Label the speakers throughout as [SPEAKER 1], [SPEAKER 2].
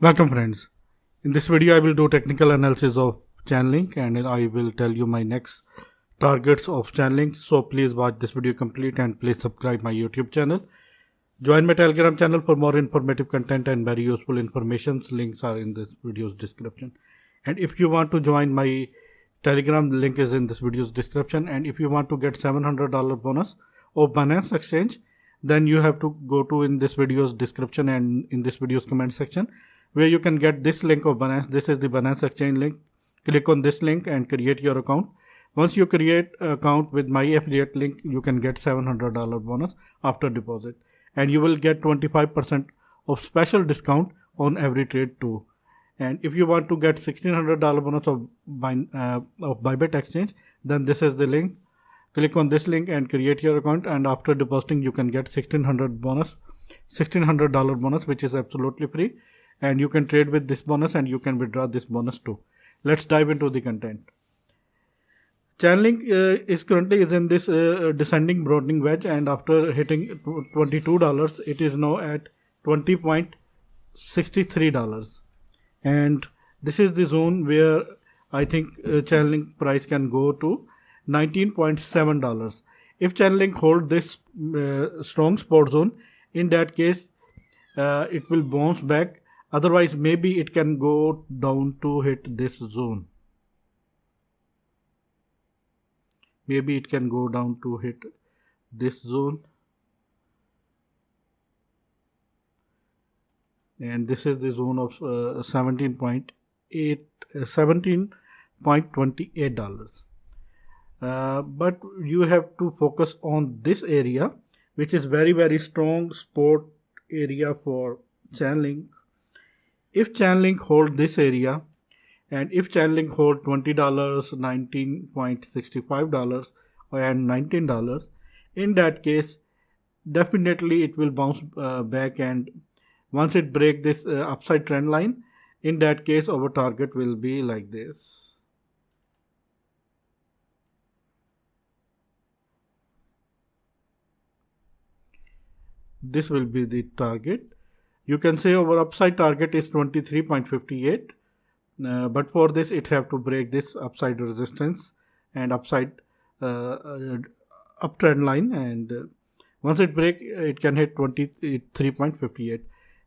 [SPEAKER 1] Welcome friends. In this video I will do technical analysis of Chainlink and I will tell you my next targets of Chainlink. So please watch this video complete and please subscribe my YouTube channel. Join my Telegram channel for more informative content and very useful information. Links are in this video's description. And if you want to join my Telegram, link is in this video's description. And if you want to get $700 bonus of Binance Exchange, then you have to go to in this video's description and in this video's comment section, where you can get this link of Binance. This is the Binance Exchange link. Click on this link and create your account. Once you create an account with my affiliate link, you can get $700 bonus after deposit. And you will get 25% of special discount on every trade too. And if you want to get $1,600 bonus of Bybit Exchange, then this is the link. Click on this link and create your account, and after depositing you can get $1,600 bonus, which is absolutely free. And you can trade with this bonus and you can withdraw this bonus too. Let's dive into the content. Chainlink is currently in this descending broadening wedge, and after hitting $22, it is now at $20.63. And this is the zone where I think Chainlink price can go to $19.7. If Chainlink hold this strong support zone, in that case it will bounce back. Otherwise, maybe it can go down to hit this zone. Maybe it can go down to hit this zone. And this is the zone of $17.28. But you have to focus on this area, which is very strong support area for Chainlink. If Chainlink hold this area, and if Chainlink hold $20, $19.65 and $19, in that case definitely it will bounce back, and once it break this upside trend line, in that case our target will be like this. This will be the target. You can say our upside target is 23.58, but for this it have to break this upside resistance and upside uptrend line, and once it break it can hit 23.58.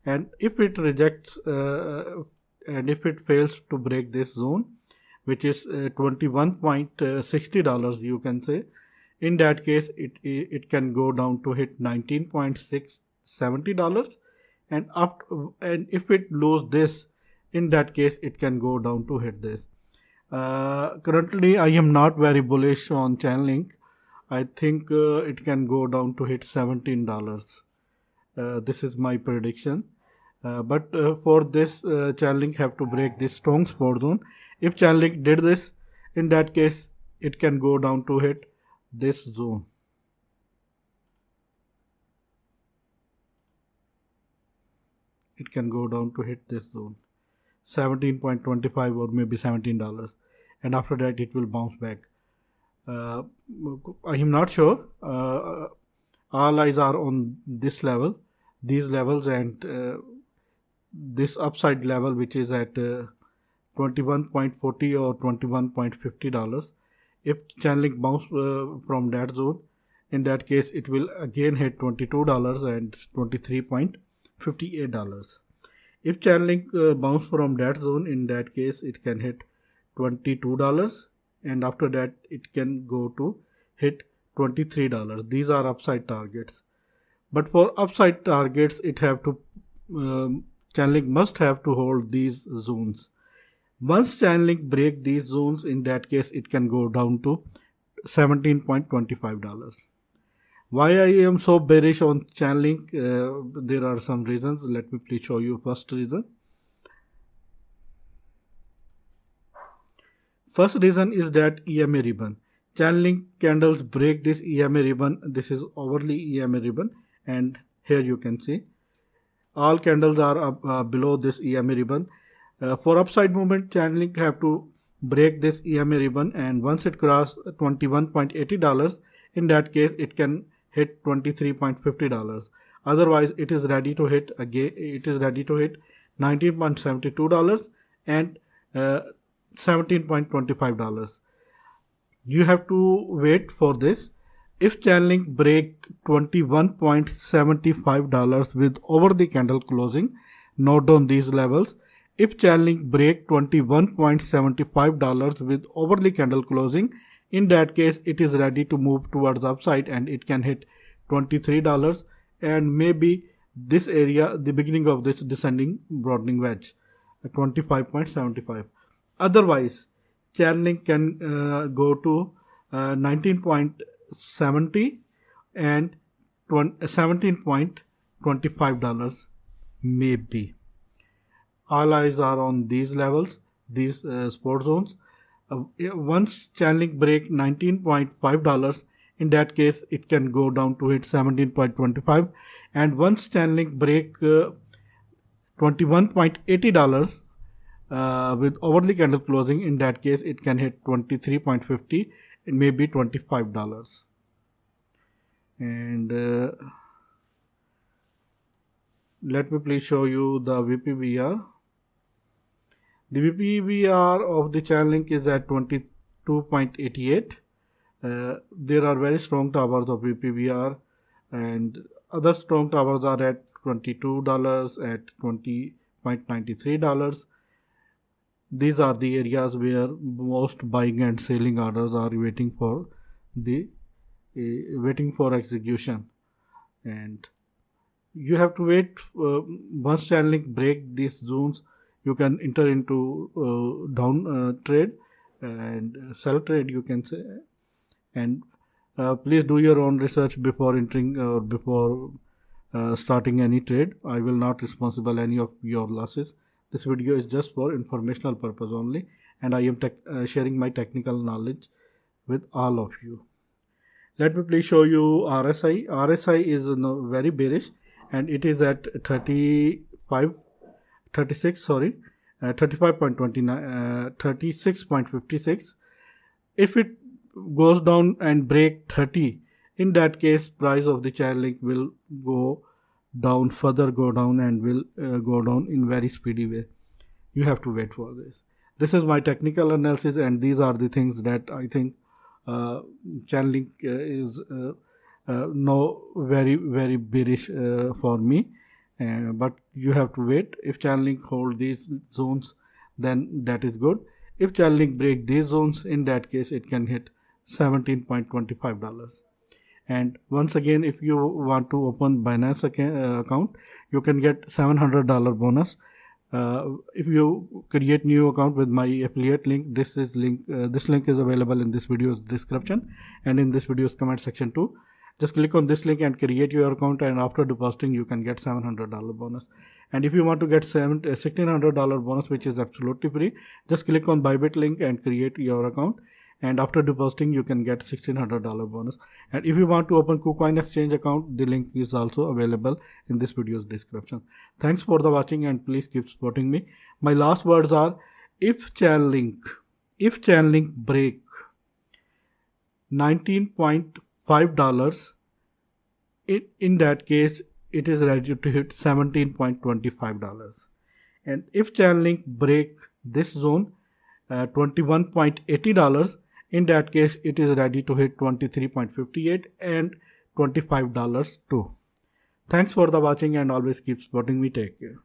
[SPEAKER 1] and if it rejects and if it fails to break this zone, which is $21.60, you can say, in that case it can go down to hit $19.670. And if it lose this, in that case it can go down to hit this. Currently I am not very bullish on Chainlink. I think it can go down to hit $17. This is my prediction. But for this Chainlink have to break this strong support zone. If Chainlink did this, in that case it can go down to hit this zone. It can go down to hit this zone, 17.25 or maybe $17, and after that it will bounce back. I am not sure. All eyes are on this level, these levels, and this upside level, which is at $21.40 or $21.50. If Chainlink bounce from that zone, in that case it will again hit $22 and $23.58. If Chainlink bounce from that zone, in that case it can hit $22, and after that it can go to hit $23. These are upside targets. But for upside targets, it have to Chainlink must have to hold these zones. Once Chainlink break these zones, in that case it can go down to $17.25. Why I am so bearish on Chainlink? There are some reasons. Let me please show you. First reason is that EMA ribbon. Chainlink candles break this EMA ribbon. This is overly EMA ribbon, and here you can see all candles are below this EMA ribbon. For upside movement, Chainlink have to break this EMA ribbon, and once it crosses $21.80, in that case it can hit $23.50. Otherwise it is ready to hit again. It is ready to hit $19.72 and $17.25. You have to wait for this. If Chainlink break $21.75 with over the candle closing, note down these levels. If Chainlink break $21.75 with over the candle closing, in that case it is ready to move towards the upside and it can hit $23 and maybe this area, the beginning of this descending broadening wedge at 25.75. Otherwise, Chainlink can go to 19.70 and $17.25 maybe. All eyes are on these levels, these support zones. Once Chainlink break $19.5, in that case it can go down to hit $17.25, and once Chainlink break $21.80 with overly candle closing, in that case it can hit 23.50 and maybe $25. And let me please show you the VPVR. The VPVR of the Chainlink is at 22.88. There are very strong towers of VPVR and other strong towers are at $22, at $20.93. These are the areas where most buying and selling orders are waiting for execution, and you have to wait. Once Chainlink break these zones, you can enter into down trade and sell trade, you can say. And please do your own research before entering or before starting any trade. I will not responsible any of your losses. This video is just for informational purpose only, and I am sharing my technical knowledge with all of you. Let me please show you RSI. RSI is very bearish and it is at 36.56. If it goes down and break 30, in that case price of the Chainlink will go down, further go down, and will go down in very speedy way. You have to wait for this. This is my technical analysis and these are the things that I think Chainlink is no very bearish for me, but you have to wait. If Chainlink hold these zones, then that is good. If Chainlink break these zones, in that case it can hit $17.25. And once again, if you want to open Binance account, you can get $700 bonus if you create new account with my affiliate link. This link is available in this video's description and in this video's comment section too. Just click on this link and create your account, and after depositing you can get $700 bonus. And if you want to get $1,600 bonus, which is absolutely free, just click on Bybit link and create your account, and after depositing you can get $1,600 bonus. And if you want to open KuCoin exchange account, the link is also available in this video's description. Thanks for the watching and please keep supporting me. My last words are, if Chainlink break $19.5, in that case it is ready to hit $17.25. And if Chainlink break this zone $21.80, in that case it is ready to hit $23.58 and $25 too. Thanks for the watching and always keep supporting me. Take care.